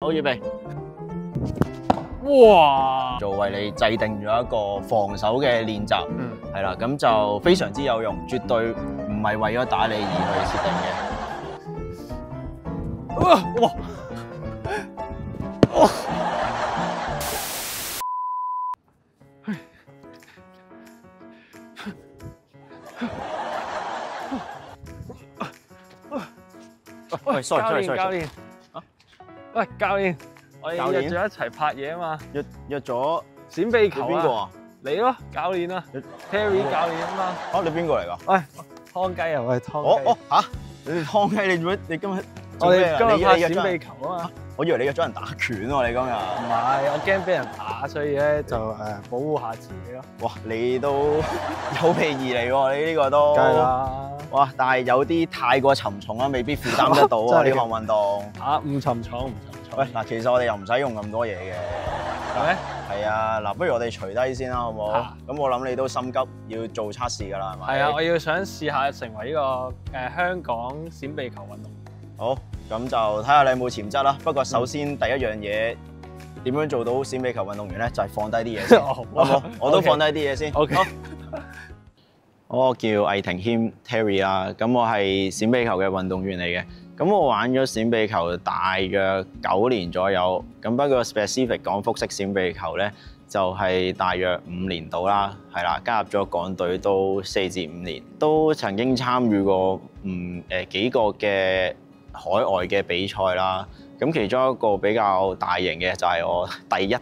好預備。哇！就為你制定咗一個防守嘅練習，係啦，咁就非常之有用，絕對唔係為咗打你而去設定嘅。哇！喂，sorry，教練，喂，教練，我哋教練約咗一齊拍嘢啊嘛，約咗閃避球啊，邊個啊？你咯，教練啊，Terry 教練啊嘛，啊，你邊個嚟㗎？喂，湯雞啊，喂，湯雞，嚇！你湯雞，你做咩？你今日我哋今日拍約咗人閃避球啊嘛，我以為你約咗人打拳喎，你今日。唔係，我驚俾人打，所以咧就保護下自己咯。哇！你都有備而嚟喎，你呢個都。梗係啦。哇！但係有啲太過沉重啦，未必負擔得到啊呢項運動。唔沉重，唔沉重。喂，嗱，其實我哋又唔使用咁多嘢嘅。係咩？係啊，嗱，不如我哋除低先啦，好唔好？咁我諗你都心急要做測試㗎啦，係咪？係啊，我要想試下成為呢個香港閃避球運動員。好，咁就睇下你有冇潛質啦。不過首先第一樣嘢點樣做到閃避球運動員咧，就係放低啲嘢先，好唔好？我都放低啲嘢先。OK。我叫魏庭謙 Terry 啦，咁我係閃避球嘅運動員嚟嘅。咁我玩咗閃避球大約9年左右，咁不過 specific 講複式閃避球咧，就係大約5年到啦，係啦，加入咗港隊都4至5年，都曾經參與過幾個嘅海外嘅比賽啦。咁其中一個比較大型嘅就係我第一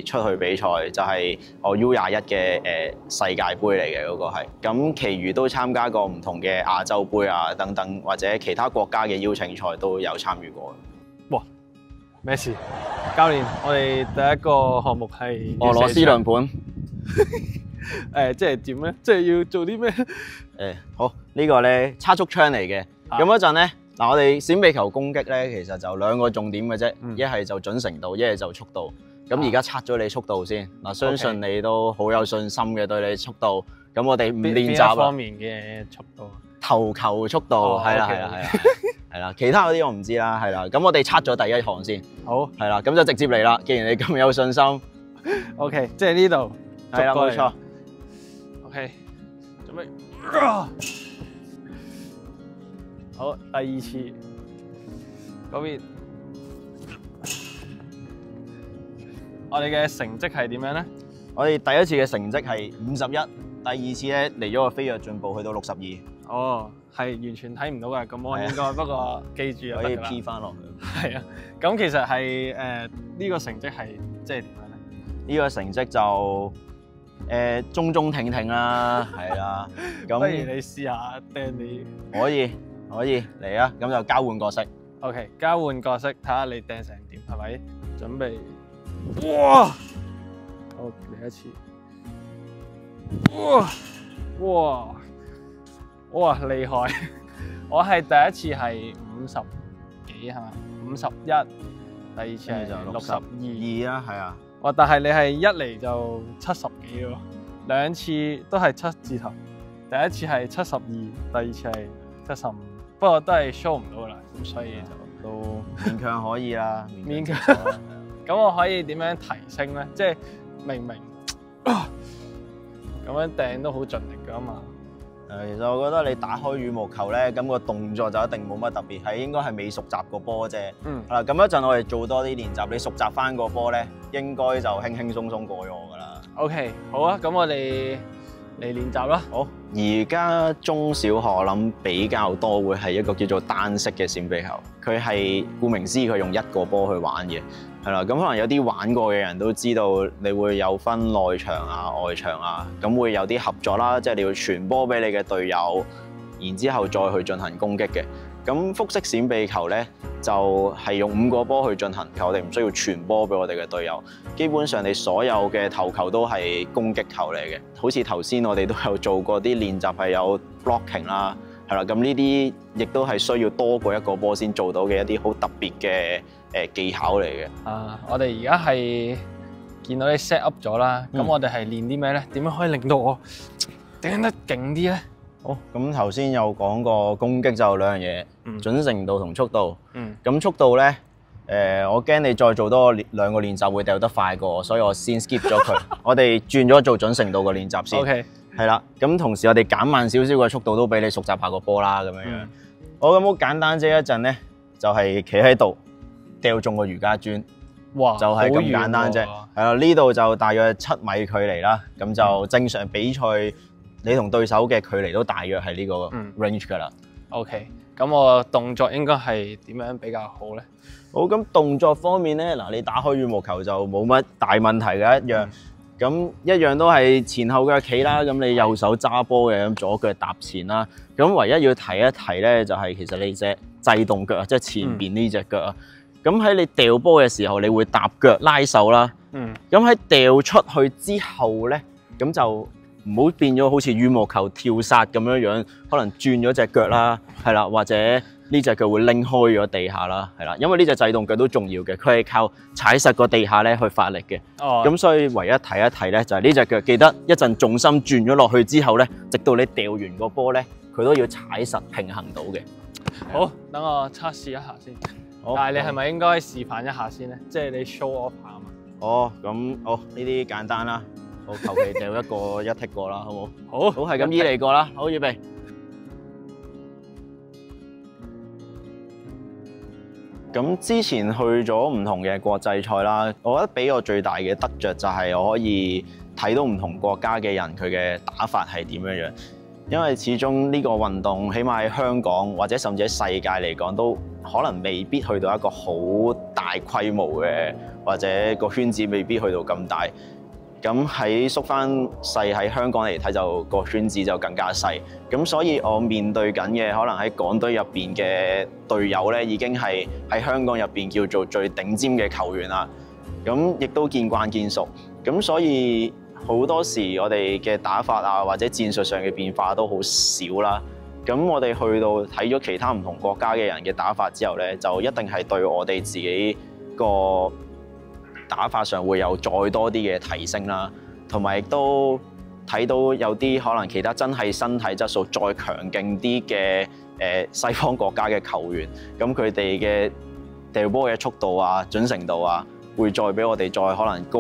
次出去比賽，就係我 U21嘅世界盃嚟嘅嗰個係。咁其餘都參加過唔同嘅亞洲盃啊等等，或者其他國家嘅邀請賽都有參與過。哇！咩事？教練，我哋第一個項目係俄羅斯輪盤。即係點咧？即係要做啲咩？好，呢個咧測速槍嚟嘅。咁嗰陣咧。嗱，我哋閃避球攻擊咧，其實就2個重點嘅啫，一係就準程度，一係就速度。咁而家測咗你速度先，嗱，相信你都好有信心嘅對你速度。咁我哋唔練習啦。邊方面嘅速度？投球速度，係啦，係啦，其他嗰啲我唔知啦，係啦。咁我哋測咗第一項先。好。係啦，咁就直接嚟啦。既然你咁有信心 ，OK， 即係呢度。係啦，冇錯。OK， 準備。好，第二次嗰邊，我哋嘅成績係點樣咧？我哋第一次嘅成績係51，第二次咧嚟咗個飛躍進步，去到62。哦，係完全睇唔到嘅，咁我應該不過記住就得㗎啦。可以 P 翻落去。係啊，咁其實係呢個成績係即係點樣咧？呢個成績就中中挺挺啦，係啦。咁不如你試下掟你。可以嚟啊！咁就交換角色。OK， 交換角色，睇下你掟成點，係咪？準備。哇！好，嚟一次。哇！厲害！我係第一次係50幾係嘛？51，第二次係62啦，係啊。哇！但係你係一嚟就70幾喎，兩次都係7字頭，第一次係72，第二次係75。不過都係 show 唔到噶啦，咁所以就都勉強可以啦。勉強。咁我可以點樣提升咧？即係明明咁樣掟都好盡力噶嘛。其實我覺得你打開羽毛球咧，咁個動作就一定冇乜特別，應該係未熟習個波啫。咁一陣我哋做多啲練習，你熟習翻個波咧，應該就輕輕鬆鬆過咗我噶啦。OK， 好啊，咁我哋嚟練習啦。好，而家中小學我諗比較多會係一個叫做單式嘅閃避球，佢係顧名思義佢用一個波去玩嘅，係啦。咁可能有啲玩過嘅人都知道，你會有分內場啊、外場啊，咁會有啲合作啦，即係你要傳波俾你嘅隊友，然之後再去進行攻擊嘅。咁複式閃避球咧，就係用5個波去進行，我哋唔需要傳波俾我哋嘅隊友。基本上你所有嘅投球都係攻擊球嚟嘅，好似頭先我哋都有做過啲練習係有 blocking 啦，係啦。咁呢啲亦都係需要多過一個波先做到嘅一啲好特別嘅技巧嚟嘅。我哋而家係見到你 set up 咗啦，咁我哋係練啲咩咧？點樣可以令到我掟得勁啲咧？好，咁頭先有講過攻擊就2樣嘢，準程度同速度。咁速度咧，我驚你再做多2個練習會掉得快過我，所以我先 skip 咗佢。我哋轉咗做準程度嘅練習先。OK。係啦，咁同時我哋減慢少少嘅速度，都俾你熟習下個波啦，咁樣樣。好，咁好簡單啫，一陣咧就係企喺度掉中個瑜伽磚，哇，就係咁簡單啫。係啦，呢度就大約7米距離啦，咁就正常比賽你同對手嘅距離都大約係呢個 range 㗎啦。OK， 咁我動作應該係點樣比較好咧？好，咁動作方面咧，嗱，你打開羽毛球就冇乜大問題嘅一樣。咁一樣都係前後腳企啦，咁你右手揸波嘅，咁左腳踏前啦。咁唯一要提一提咧，就係其實你隻制動腳啊，即係前邊呢隻腳啊。咁喺你掉波嘅時候，你會踏腳拉手啦。咁喺掉出去之後咧，咁就唔好變咗好似羽毛球跳殺咁樣樣，可能轉咗隻腳啦，係啦，或者呢隻腳會拎開咗地下啦，係啦，因為呢隻制動腳都重要嘅，佢係靠踩實個地下咧去發力嘅。咁所以唯一提一提咧，就係呢隻腳記得一陣重心轉咗落去之後咧，直到你掉完個波咧，佢都要踩實平衡到嘅。好，等我測試一下先。但係你係咪應該示範一下先咧？即係你 show off 下嘛。哦，咁呢啲簡單啦，我求其掉一個一剔過啦，好冇？好，好係咁依嚟過啦，好預備。咁之前去咗唔同嘅國際賽啦，我覺得俾我最大嘅得着就係我可以睇到唔同國家嘅人佢嘅打法係點樣樣，因為始終呢個運動起碼喺香港或者甚至喺世界嚟講都可能未必去到一個好大規模嘅，或者個圈子未必去到咁大。咁喺縮翻細喺香港嚟睇就個圈子就更加細，咁所以我面對緊嘅可能喺港隊入邊嘅隊友咧，已經係喺香港入邊叫做最頂尖嘅球員啦。咁亦都見慣見熟，咁所以好多時我哋嘅打法啊或者戰術上嘅變化都好少啦。咁我哋去到睇咗其他唔同國家嘅人嘅打法之後咧，就一定係對我哋自己個打法上會有再多啲嘅提升啦，同埋亦都睇到有啲可能其他真係身體質素再強勁啲嘅西方國家嘅球員，咁佢哋嘅掉波嘅速度啊、準程度啊，會再比我哋再可能高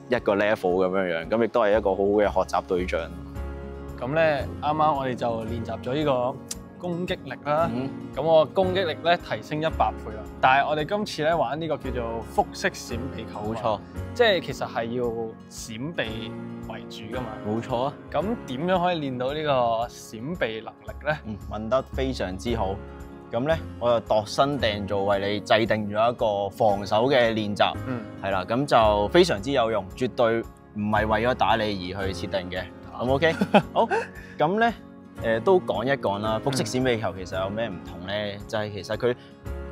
一個 level 咁樣樣，咁亦都係一個好好嘅學習對象。咁咧，啱啱我哋就練習咗呢個攻擊力啦，咁我攻擊力咧提升100倍啦。但係我哋今次咧玩呢個叫做複式閃避球，冇錯，即係其實係要閃避為主噶嘛。冇錯啊。咁點樣可以練到呢個閃避能力咧？問得非常之好。咁咧，我就度身訂造為你制定咗一個防守嘅練習，係啦，咁就非常之有用，絕對唔係為咗打你而去設定嘅。好唔 OK？ 好，咁咧都講一講啦。複式閃避球其實有咩唔同咧？就係其實佢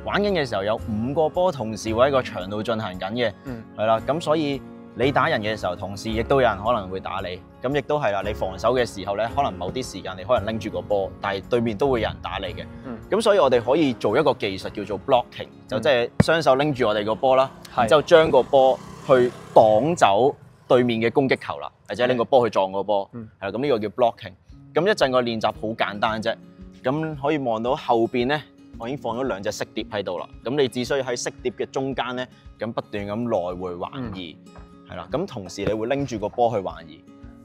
玩緊嘅時候有5個波同時會喺個場度進行緊嘅，係啦。咁所以你打人嘅時候，同時亦都有人可能會打你。咁亦都係啦，你防守嘅時候咧，可能某啲時間你可能拎住個波，但係對面都會有人打你嘅。咁所以我哋可以做一個技術叫做 blocking，就即係雙手拎住我哋個波啦，然之後將個波去擋走對面嘅攻擊球啦，或者拎個波去撞個波，係啦。咁呢個叫 blocking。咁一陣個練習好簡單啫。咁可以望到後邊咧，我已經放咗2隻色碟喺度啦。咁你只需要喺色碟嘅中間咧，咁不斷咁來回橫移，係啦。咁同時你會拎住個波去橫移，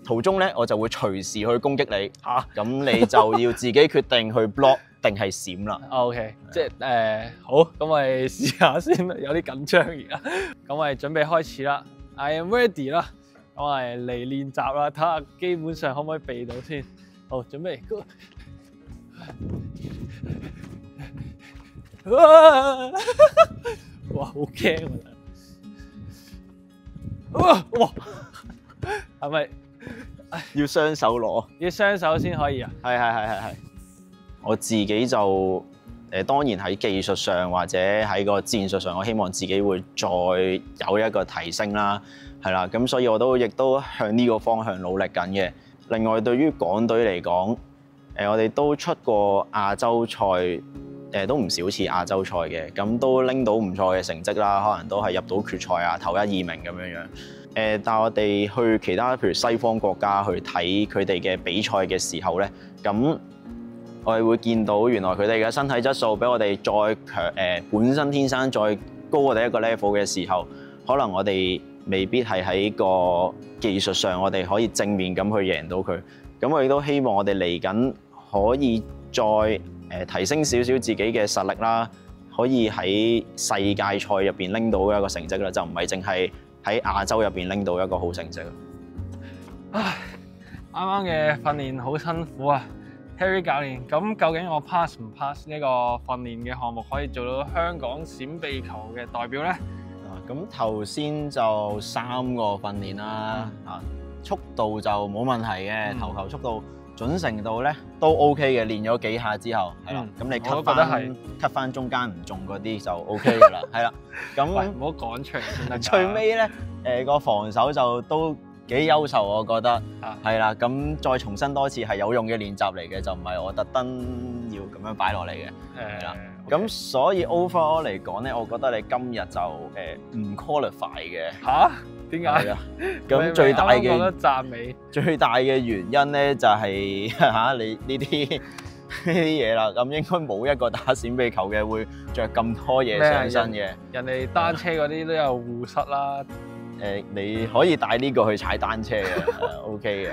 途中咧我就會隨時去攻擊你。咁你就要自己決定去 block 定係閃啦。OK， 即係好，咁我哋試下先啦，有啲緊張而家。咁我哋準備開始啦 ，I am ready 啦。咁我哋嚟練習啦，睇下基本上可唔可以避到先。好，準備。哇，好驚啊！哇，係咪要雙手攞？要雙手先可以啊？係。我自己就當然喺技術上或者喺個戰術上，我希望自己會再有一個提升啦，係啦。咁所以我亦都向呢個方向努力緊嘅。另外，對於港隊嚟講，我哋都出過亞洲賽，都唔少次亞洲賽嘅，咁都拎到唔錯嘅成績啦，可能都係入到決賽啊，頭1、2名咁樣樣。但係我哋去其他譬如西方國家去睇佢哋嘅比賽嘅時候咧，咁我哋會見到原來佢哋嘅身體質素比我哋再強，本身天生再高我哋一個 level 嘅時候，可能我哋未必係喺個技術上，我哋可以正面咁去贏到佢。咁我亦都希望我哋嚟緊可以再提升少少自己嘅實力啦，可以喺世界賽入邊拎到一個成績啦，就唔係淨係喺亞洲入邊拎到一個好成績。唉，啱啱嘅訓練好辛苦啊 ，Terry 教練。咁究竟我 pass 唔 pass 呢個訓練嘅項目，可以做到香港閃避球嘅代表咧？咁頭先就3個訓練啦，速度就冇問題嘅，投球速度準程度咧都 OK 嘅，練咗幾下之後，係啦，咁你 cut 翻中間唔中嗰啲就 OK 噶啦，係啦，咁唔好講出嚟先得。最尾咧，個防守就都幾優秀，我覺得係啦，咁再重申多次係有用嘅練習嚟嘅，就唔係我特登要咁樣擺落嚟嘅，係啦。咁所以 overall 嚟講咧，我覺得你今日就唔 qualify 嘅。嚇？點解？係啊，咁最大嘅覺得讚美最大嘅原因咧就係你呢啲嘢啦。咁應該冇一個打閃避球嘅會着咁多嘢上身嘅。人哋單車嗰啲都有護膝啦。你可以帶呢個去踩單車嘅，OK 嘅。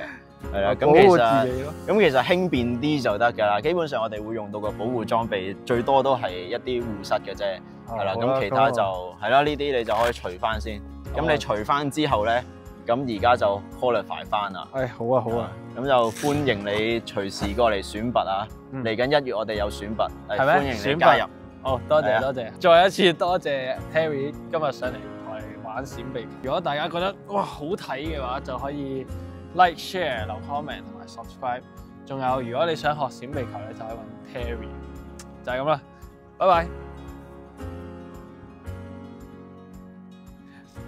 係啦，保護自己咯。咁其實輕便啲就得㗎啦。基本上我哋會用到個保護裝備，最多都係一啲護膝嘅啫。係啦，咁其他就係啦，呢啲你就可以除翻先。咁你除翻之後咧，咁而家就 qualify 翻啦。好啊，好啊。咁就歡迎你隨時過嚟選拔啊！嚟緊1月我哋有選拔，歡迎你加入。好，多謝多謝，再一次多謝 Terry 今日上嚟同我哋玩閃避球。如果大家覺得哇好睇嘅話，就可以 like、share、留 comment 同埋 subscribe。仲有，如果你想學閃避球咧，就可以揾 Terry。就係咁啦，拜拜。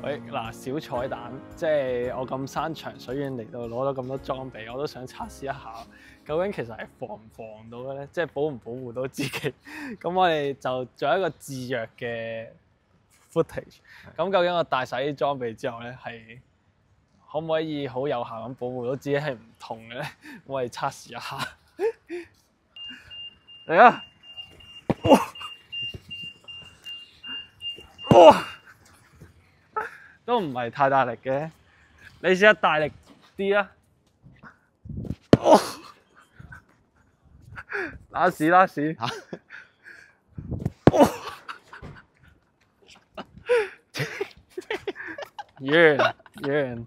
喂，嗱，小彩蛋，即係我咁山長水遠嚟到攞咗咁多裝備，我都想測試一下，究竟其實係防唔防到嘅咧？即係保唔保護到自己？咁我哋就做一個自虐嘅 footage。咁究竟我帶晒啲裝備之後咧，係可唔可以好有效咁保護到自己係唔痛嘅咧？我哋測試一下。嚟啊！哇！都唔係太大力嘅，你試下大力啲啊！拉屎拉屎！完。